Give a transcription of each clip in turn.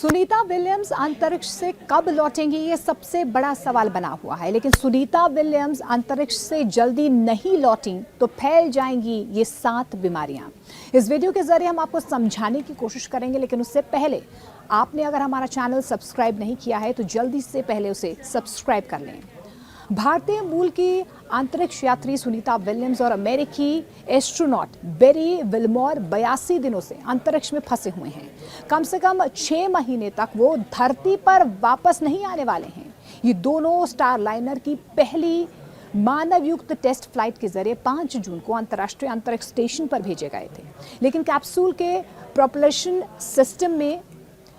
Sunita Williams अंतरिक्ष से कब लौटेंगी, ये सबसे बड़ा सवाल बना हुआ है। लेकिन सुनीता विलियम्स अंतरिक्ष से जल्दी नहीं लौटी तो फैल जाएंगी ये 7 बीमारियां। इस वीडियो के जरिए हम आपको समझाने की कोशिश करेंगे, लेकिन उससे पहले आपने अगर हमारा चैनल सब्सक्राइब नहीं किया है तो जल्दी से पहले उसे सब्सक्राइब कर लें। भारतीय मूल की अंतरिक्ष यात्री सुनीता विलियम्स और अमेरिकी एस्ट्रोनॉट बेरी विल्मोर 82 दिनों से अंतरिक्ष में फंसे हुए हैं। कम से कम 6 महीने तक वो धरती पर वापस नहीं आने वाले हैं। ये दोनों स्टारलाइनर की पहली मानवयुक्त टेस्ट फ्लाइट के जरिए 5 जून को अंतर्राष्ट्रीय अंतरिक्ष स्टेशन पर भेजे गए थे, लेकिन कैप्सूल के प्रोपल्शन सिस्टम में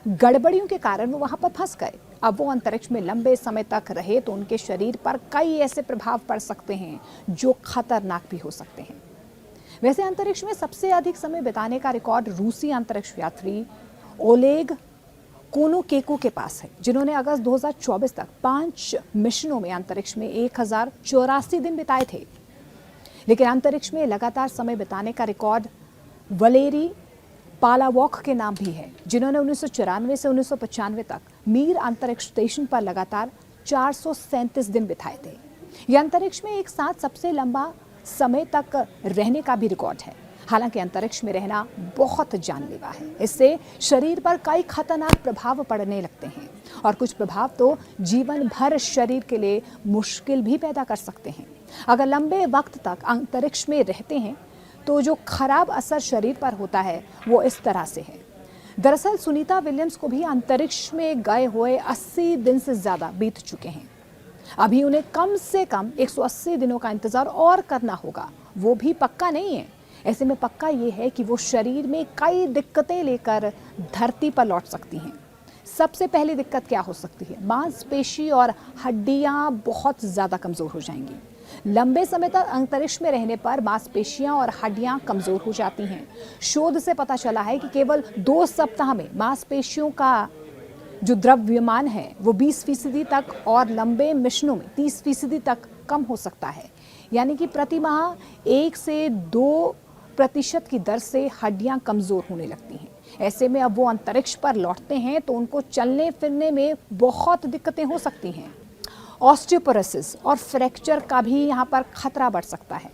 गड़बड़ियों के कारण वो वहां पर फंस गए। अब वो अंतरिक्ष में लंबे समय तक रहे तो उनके शरीर पर कई ऐसे प्रभाव पड़ सकते हैं जो खतरनाक भी हो सकते हैं। वैसे अंतरिक्ष में सबसे अधिक समय बिताने का रिकॉर्ड रूसी अंतरिक्ष यात्री ओलेग कोनोकेको के पास है, जिन्होंने अगस्त 2024 तक 5 मिशनों में अंतरिक्ष में 1084 दिन बिताए थे। लेकिन अंतरिक्ष में लगातार समय बिताने का रिकॉर्ड वलेरी पालावॉक के नाम भी है, जिन्होंने 1994 से 1995 तक मीर अंतरिक्ष स्टेशन पर लगातार 437 दिन बिताए थे। यह अंतरिक्ष में एक साथ सबसे लंबा समय तक रहने का भी रिकॉर्ड है। हालांकि अंतरिक्ष में रहना बहुत जानलेवा है। इससे शरीर पर कई खतरनाक प्रभाव पड़ने लगते हैं और कुछ प्रभाव तो जीवन भर शरीर के लिए मुश्किल भी पैदा कर सकते हैं। अगर लंबे वक्त तक अंतरिक्ष में रहते हैं तो जो खराब असर शरीर पर होता है वो इस तरह से है। दरअसल सुनीता विलियम्स को भी अंतरिक्ष में गए हुए 80 दिन से ज्यादा बीत चुके हैं। अभी उन्हें कम से कम 180 दिनों का इंतजार और करना होगा। वो भी पक्का नहीं है। ऐसे में पक्का ये है कि वो शरीर में कई दिक्कतें लेकर धरती पर लौट सकती हैं। सबसे पहली दिक्कत क्या हो सकती है? मांसपेशी और हड्डियां बहुत ज्यादा कमजोर हो जाएंगी। लंबे समय तक अंतरिक्ष में रहने पर मांसपेशियां और हड्डियां कमजोर हो जाती हैं। शोध से पता चला है कि केवल 2 सप्ताह में मांसपेशियों का जो द्रव्यमान है वो 20% तक और लंबे मिशनों में 30% तक कम हो सकता है। यानी कि प्रति माह 1 से 2% की दर से हड्डियां कमजोर होने लगती हैं। ऐसे में अब वो अंतरिक्ष पर लौटते हैं तो उनको चलने फिरने में बहुत दिक्कतें हो सकती हैं। ऑस्टियोपोरोसिस और फ्रैक्चर का भी यहाँ पर खतरा बढ़ सकता है।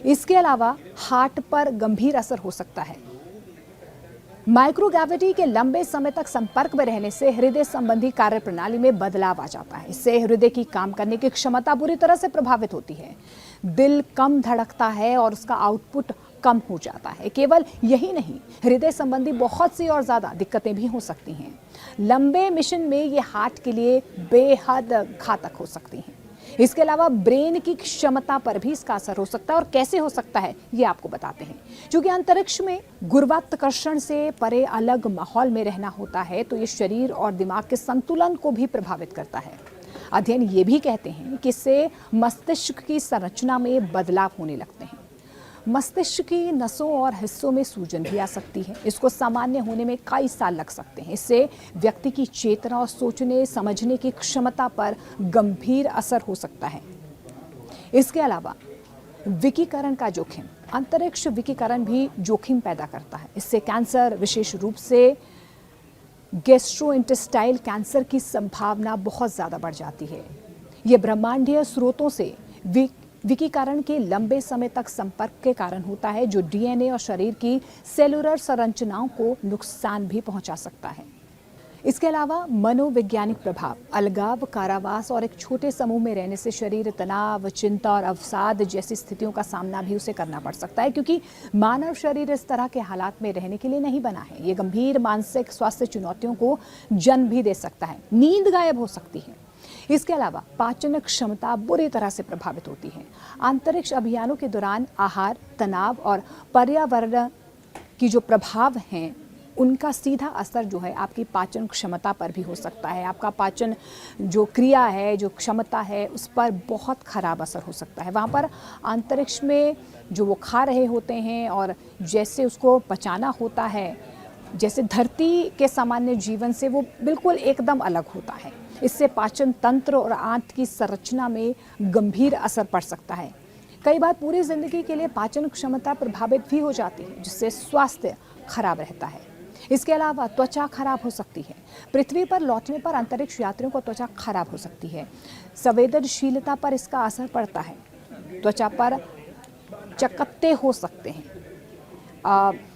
इसके अलावा हार्ट पर गंभीर असर हो सकता है। माइक्रोग्रेविटी के लंबे समय तक संपर्क में रहने से हृदय संबंधी कार्यप्रणाली में बदलाव आ जाता है। इससे हृदय की काम करने की क्षमता बुरी तरह से प्रभावित होती है। दिल कम धड़कता है और उसका आउटपुट कम हो जाता है। केवल यही नहीं, हृदय संबंधी बहुत सी और ज्यादा दिक्कतें भी हो सकती हैं। लंबे मिशन में ये हार्ट के लिए बेहद घातक हो सकती हैं। इसके अलावा ब्रेन की क्षमता पर भी इसका असर हो सकता है। और कैसे हो सकता है ये आपको बताते हैं। क्योंकि अंतरिक्ष में गुरुत्वाकर्षण से परे अलग माहौल में रहना होता है तो ये शरीर और दिमाग के संतुलन को भी प्रभावित करता है। अध्ययन ये भी कहते हैं कि इससे मस्तिष्क की संरचना में बदलाव होने लगते हैं। मस्तिष्क की नसों और हिस्सों में सूजन भी आ सकती है। इसको सामान्य होने में कई साल लग सकते हैं। इससे व्यक्ति की चेतना और सोचने समझने की क्षमता पर गंभीर असर हो सकता है। इसके अलावा विकिरण का जोखिम, अंतरिक्ष विकिरण भी जोखिम पैदा करता है। इससे कैंसर, विशेष रूप से गैस्ट्रोइंटेस्टाइनल कैंसर की संभावना बहुत ज्यादा बढ़ जाती है। ये ब्रह्मांडीय स्रोतों से विकिरण के लंबे समय तक संपर्क के कारण होता है, जो डीएनए और शरीर की सेलुलर संरचनाओं को नुकसान भी पहुंचा सकता है। इसके अलावा मनोवैज्ञानिक प्रभाव, अलगाव, कारावास और एक छोटे समूह में रहने से शरीर तनाव, चिंता और अवसाद जैसी स्थितियों का सामना भी उसे करना पड़ सकता है, क्योंकि मानव शरीर इस तरह के हालात में रहने के लिए नहीं बना है। ये गंभीर मानसिक स्वास्थ्य चुनौतियों को जन्म भी दे सकता है। नींद गायब हो सकती है। इसके अलावा पाचन क्षमता बुरी तरह से प्रभावित होती है। अंतरिक्ष अभियानों के दौरान आहार, तनाव और पर्यावरण की जो प्रभाव हैं उनका सीधा असर जो है आपकी पाचन क्षमता पर भी हो सकता है। आपका पाचन जो क्रिया है, जो क्षमता है, उस पर बहुत खराब असर हो सकता है। वहाँ पर अंतरिक्ष में जो वो खा रहे होते हैं और जैसे उसको पचाना होता है, जैसे धरती के सामान्य जीवन से वो बिल्कुल एकदम अलग होता है। इससे पाचन तंत्र और आंत की संरचना में गंभीर असर पड़ सकता है। कई बार पूरी जिंदगी के लिए पाचन क्षमता प्रभावित भी हो जाती है, जिससे स्वास्थ्य खराब रहता है। इसके अलावा त्वचा खराब हो सकती है। पृथ्वी पर लौटने पर अंतरिक्ष यात्रियों को त्वचा खराब हो सकती है। संवेदनशीलता पर इसका असर पड़ता है। त्वचा पर चकत्ते हो सकते हैं।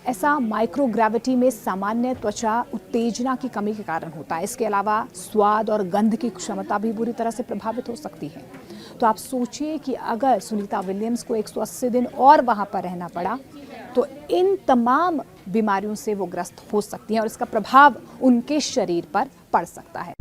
ऐसा माइक्रोग्रेविटी में सामान्य त्वचा उत्तेजना की कमी के कारण होता है। इसके अलावा स्वाद और गंध की क्षमता भी बुरी तरह से प्रभावित हो सकती है। तो आप सोचिए कि अगर सुनीता विलियम्स को 180 दिन और वहाँ पर रहना पड़ा तो इन तमाम बीमारियों से वो ग्रस्त हो सकती हैं और इसका प्रभाव उनके शरीर पर पड़ सकता है।